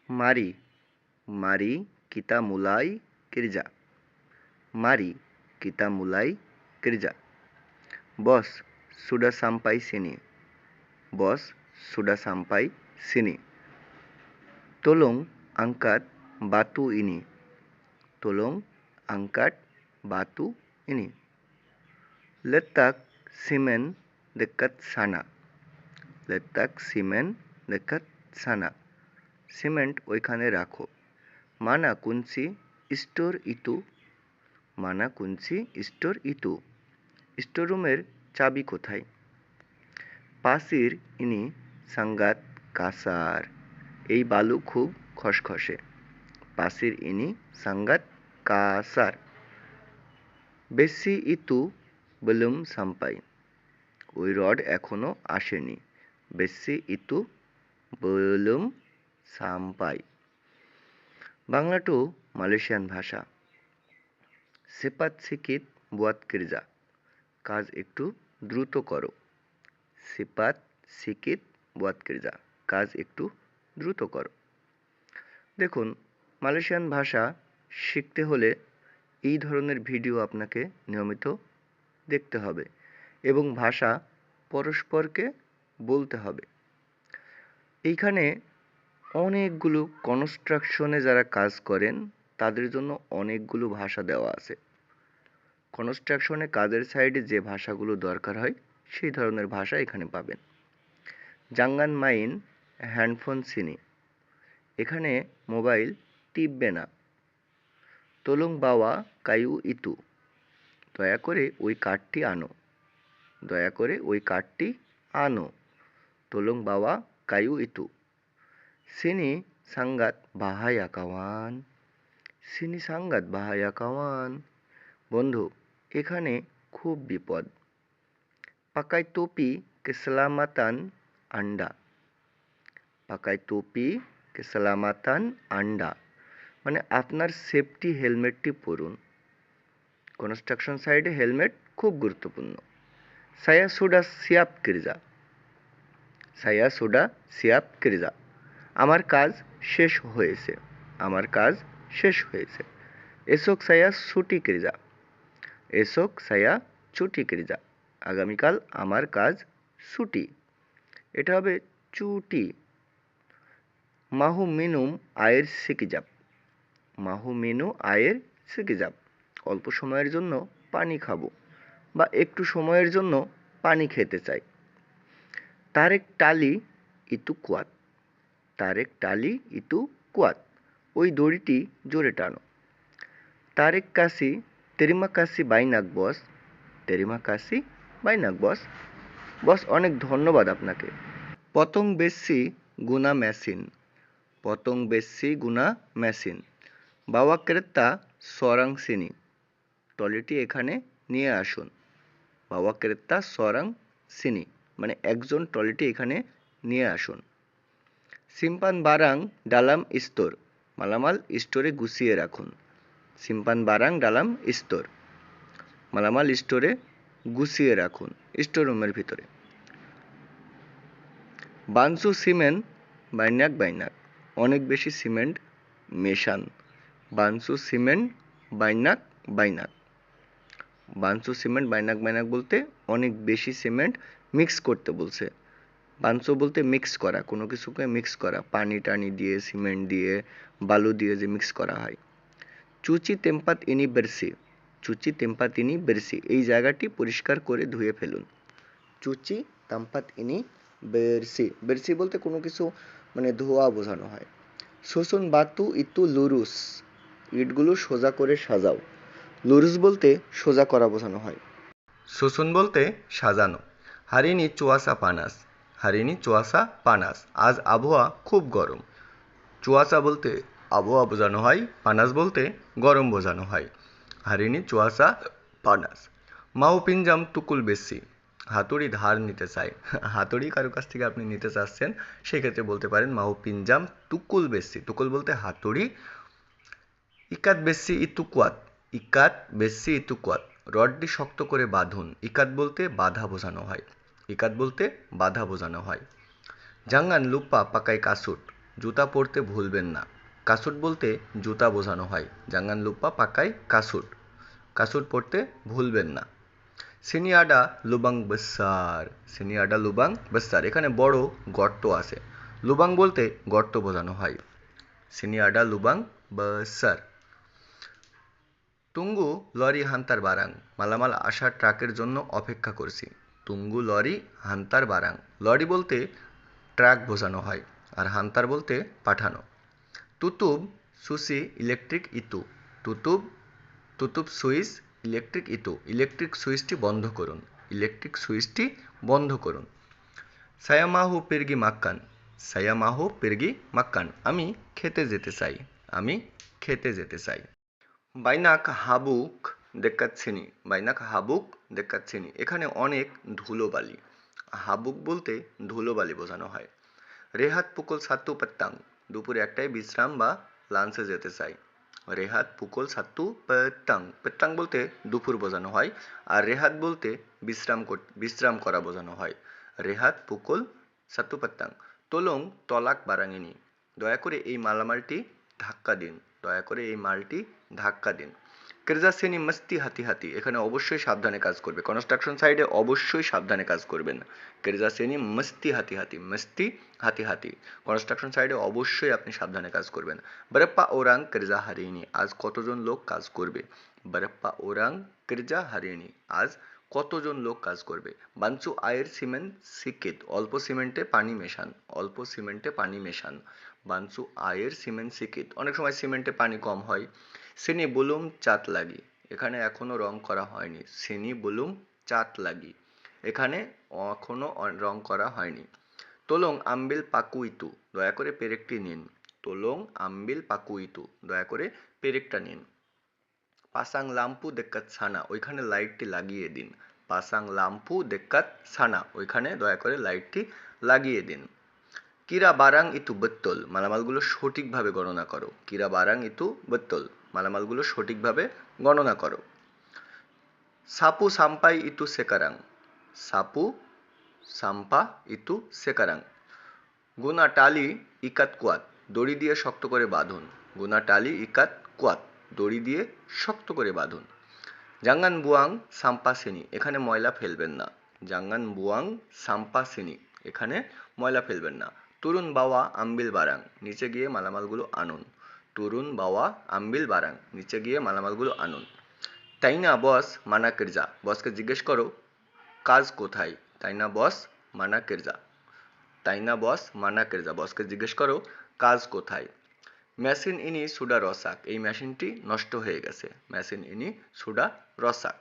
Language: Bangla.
Mari, mari kita mulai kerja. Mari kita mulai kerja. Bos, sudah sampai sini. Bos, sudah sampai sini. Tolong angkat batu ini. Tolong angkat batu ini. Letak semen dekat sana. Letak semen dekat sana. Cement ওইখানে রাখো। মানা কুঞ্চি স্টোর ইতু। মানা কুঞ্চি স্টোর ইতু। স্টোর রুমের চাবি কোথায়? পাসির ইনি সাঙ্গাত কাসার। এই বালু খুব খসখসে। পাসির ইনি সাঙ্গাত কাসার। বেসি ইতু বেলুম সাম্পাই। ওই রড এখনো আসেনি। বেসি ইতু বেলুম সাম্পাই। বাংলা টু মালয়েশিয়ান ভাষা। সেপাত সিকিত বুয়াত কিরজা। কাজ একটু দ্রুত করো। সেপাত সিকিত বুয়াত কিরজা। কাজ একটু দ্রুত করো। দেখুন, মালয়েশিয়ান ভাষা শিখতে হলে এই ধরনের ভিডিও আপনাকে নিয়মিত দেখতে হবে এবং ভাষা পরস্পরকে বলতে হবে। এইখানে অনেকগুলো কনস্ট্রাকশনে যারা কাজ করেন তাদের জন্য অনেকগুলো ভাষা দেওয়া আছে। কনস্ট্রাকশনে কাজের সাইডে যে ভাষাগুলো দরকার হয় সেই ধরনের ভাষা এখানে পাবেন। জাঙ্গান মাইন হ্যান্ডফোন সিনি। এখানে মোবাইল টিপবে না। তলুং বাওয়া কায়ু ইতু। দয়া করে ওই কার্ডটি আনো। দয়া করে ওই কার্ডটি আনো। তলুং বাওয়া কায়ু ইতু। সিনি সাঙ্গাত বাহায়া কাওয়ান। সিনি সাঙ্গাত বাহায়া কাওয়ান। বন্ধু, এখানে খুব বিপদ। পাকাই topi keselamatan Anda. পাকাই topi keselamatan Anda মানে আপনার সেফটি হেলমেটটি পরুন। কনস্ট্রাকশন সাইডে হেলমেট খুব গুরুত্বপূর্ণ। saya sudah siap kerja. saya sudah siap kerja. আমার কাজ শেষ হয়েছে। আমার কাজ শেষ হয়েছে। esok saya cuti kerja. esok saya cuti kerja. আগামীকাল আমার কাজ ছুটি। এটা হবে চুটি। মাহু মিনুম আয়ের সিকিজাব। মাহু মিনু আয়ের সিকিজাব। অল্প সময়ের জন্য পানি খাবো বা একটু সময়ের জন্য পানি খেতে চাই। তারেক টালি ইতু কুয়াত। তারেক টালি ইতু কুয়াত। ওই দড়িটি জোরে টানো। তারেক কাসি তেরিমা কাসি বাইনাক বস। তেরিমা কাসি বাইনাক বস। বস, অনেক ধন্যবাদ আপনাকে। পতং বেশি গুনা মেশিন। পতং বেশি গুনা মেশিন। বাবা ক্রেতা সরাং সিনি। ট্রলিটি এখানে নিয়ে আসুন। বাবা ক্রেতা সরাং সিনি মানে একজন ট্রলিটি এখানে নিয়ে আসুন। সিম্পান বারাং ডালাম স্তর। মালামাল স্টোরে গুছিয়ে রাখুন। সিম্পান বারাং ডালাম স্তর। মালামাল স্টোরে গুছিয়ে রাখুন, স্টোর রুমের ভিতরে। বানসু সিমেন্ট বাইনাক বাইনাক। অনেক বেশি সিমেন্ট মেশান। বানসু সিমেন্ট বাইনাক বাইনাক। বানসু সিমেন্ট বাইনাক বাইনাক বলতে অনেক বেশি সিমেন্ট মিক্স করতে বলছে। বানসু বলতে মিক্স করা, কোনো কিছুকে মিক্স করা, পানি টানি দিয়ে সিমেন্ট দিয়ে বালু দিয়ে যে মিক্স করা হয়। চুচি তেম্পাত ইনি বেরসি। চুচি তেম্পাত ইনি বেরসি। এই জায়গাটি পরিষ্কার করে ধুয়ে ফেলুন। চুচি তাম্পাত ইনি বেরসি। বেরসি বলতে কোনো কিছু মানে ধোয়া বোঝানো হয়। শোষণ বাতু ইতু লুরুস। ইটগুলো সোজা করে সাজাও। লুরুস বলতে সোজা করা বোঝানো হয়। শোষণ বলতে সাজানো। হারিনি চুয়াশা পানাস। হারিনি চুয়াশা পানাস। আজ আবহাওয়া খুব গরম। চুয়াশা বলতে আবহাওয়া বোঝানো হয়, পানাস বলতে গরম বোঝানো হয়। হারিনি চুয়াশা পানাস। মাও পিঞ্জাম তুকুল বেশি। হাতুড়ি ধার নিতে চাই। হাতুড়ি কারো কাছ থেকে আপনি নিতে চাচ্ছেন, সেক্ষেত্রে বলতে পারেন মাও পিঞ্জাম তুকুল বেশি। তুকুল বলতে হাতুড়ি। ইকাত বেশি ইতু কুয়াত। ইকাত বেশি ইতু কুয়াত। রডটি শক্ত করে বাঁধুন। ইকাত বলতে বাধা বোঝানো হয়। ইকাত বলতে বাধা বোঝানো হয়। জাঙ্গান লুপা পাকাই কাসুট। জুতা পরতে ভুলবেন না। কাসুট বলতে জুতা বোঝানো হয়। জাঙ্গান লুপ্পা পাকাই কাসুট। কাসুট পরতে ভুলবেন না। সিনি আডা লুবাং বেসার। সিনি আডা লুবাং বেসার। এখানে বড় গর্ত আছে। লুবাং বলতে গর্ত বোঝানো হয়। সিনি আডা লুবাং বেসার। তুঙ্গু লরি হান্তার বারাং। মালামাল আসার ট্রাকের জন্য অপেক্ষা করছি। তুঙ্গু লরি হান্তার বারাং। লরি বলতে ট্রাক বোঝানো হয় আর হান্তার বলতে পাঠানো। তুতুব সুসি ইলেকট্রিক ইতু। তুতুব তুতুব সুইচ ইলেকট্রিক ইতু। ইলেকট্রিক সুইচটি বন্ধ করুন। ইলেকট্রিক সুইচটি বন্ধ করুন। সায়ামাহু পিরগি মাক্কান। সায়ামাহু পিরগি মাক্কান। আমি খেতে যেতে চাই। আমি খেতে যেতে চাই। বাইনাক হাবুক দেখাচ্ছিনি। বাইনাক হাবুক দেখাচ্ছিনি। এখানে অনেক ধুলোবালি। হাবুক বলতে ধুলোবালি বোঝানো হয়। রেহাত পুকুল সাত্তু পেত্তাং। দুপুরে একটাই বিশ্রাম বা লাঞ্চে যেতে চাই। রেহাত পুকুল সাত্তু পেত্তাং। পেত্তাং বলতে দুপুর বোঝানো হয় আর রেহাত বলতে বিশ্রাম করা বোঝানো হয়। রেহাত পুকুল সাত্তু পেত্তাং। তোলং তলাক বারাঙিনি। দয়া করে এই মালামালটি ধাক্কা দিন। দয়া করে এই মালটি ধাক্কা দিন। কেরজা শ্রেণী মস্তি হাতি হাতি। এখানে অবশ্যই সাবধানে কাজ করবে। কনস্ট্রাকশন সাইডে অবশ্যই সাবধানে কাজ করবেন। কেরজা শ্রেণী মস্তি হাতি হাতি। মস্তি হাতি হাতি। কনস্ট্রাকশন সাইডে অবশ্যই আপনি সাবধানে কাজ করবেন। বরপ্পা ওরাং কেরজা হারিনি। আজ কতজন লোক কাজ করবে? বরপ্পা ওরাং কেরজা হারিনি। আজ কতজন লোক কাজ করবে? বাঞ্চু আয়ের সিমেন্ট সিকিত। অল্প সিমেন্টে পানি মেশান। অল্প সিমেন্টে পানি মেশান। বাঞ্চু আয়ের সিমেন্ট সিকিত। অনেক সময় সিমেন্টে পানি কম হয়। সিনি বুলুম চাত লাগি। এখানে এখনো রং করা হয়নি। সিনি বুলুম চাত লাগি। এখানে এখনো রং করা হয়নি। তোলং আম্বিল পাকুইতু। দয়া করে পেরেকটি নিন। তোলং আম্বিল পাকুইতু। দয়া করে পেরেকটা নিন। পাসাং লাম্পু দেক্কাত ছানা। ওইখানে লাইটটি লাগিয়ে দিন। পাসাং লাম্পু দেক্কাত ছানা। ওইখানে দয়া করে লাইটটি লাগিয়ে দিন। কিরা বারাং ইতু বেত্তল। মালামালগুলো সঠিকভাবে গণনা করো। কিরা বারাং ইতু বেত্তল। মালামালগুলো সঠিকভাবে গণনা করো। সাপু সাম্পাই ইতু সেকারাং। সাপু সাম্পা ইতু সেকারাং। গুনা টালি ইকাত কুয়াত। দড়ি দিয়ে শক্ত করে বাঁধুন। গুনা টালি ইকাত কুয়াত। দড়ি দিয়ে শক্ত করে বাঁধুন। জাঙ্গান বুয়াং সাম্পা সিনি। এখানে ময়লা ফেলবেন না। জাঙ্গান বুয়াং সাম্পা সিনি। এখানে ময়লা ফেলবেন না। তুরুন বাওয়া আম্বিল বারাং। নিচে গিয়ে মালামালগুলো আনুন। তুরুন বাওয়া আম্বিল বারাং। নিচে গিয়ে মালামালগুলো আনুন। তাইনা বস মানা কিরজা। বসকে জিজ্ঞেস করো কাজ কোথায়। তাইনা বস মানা কিরজা। তাইনা বস মানা কিরজা। বসকে জিজ্ঞেস করো কাজ কোথায়। মেশিন ইনি সুডা রসাক। এই মেশিনটি নষ্ট হয়ে গেছে। মেশিন ইনি সুডা রসাক।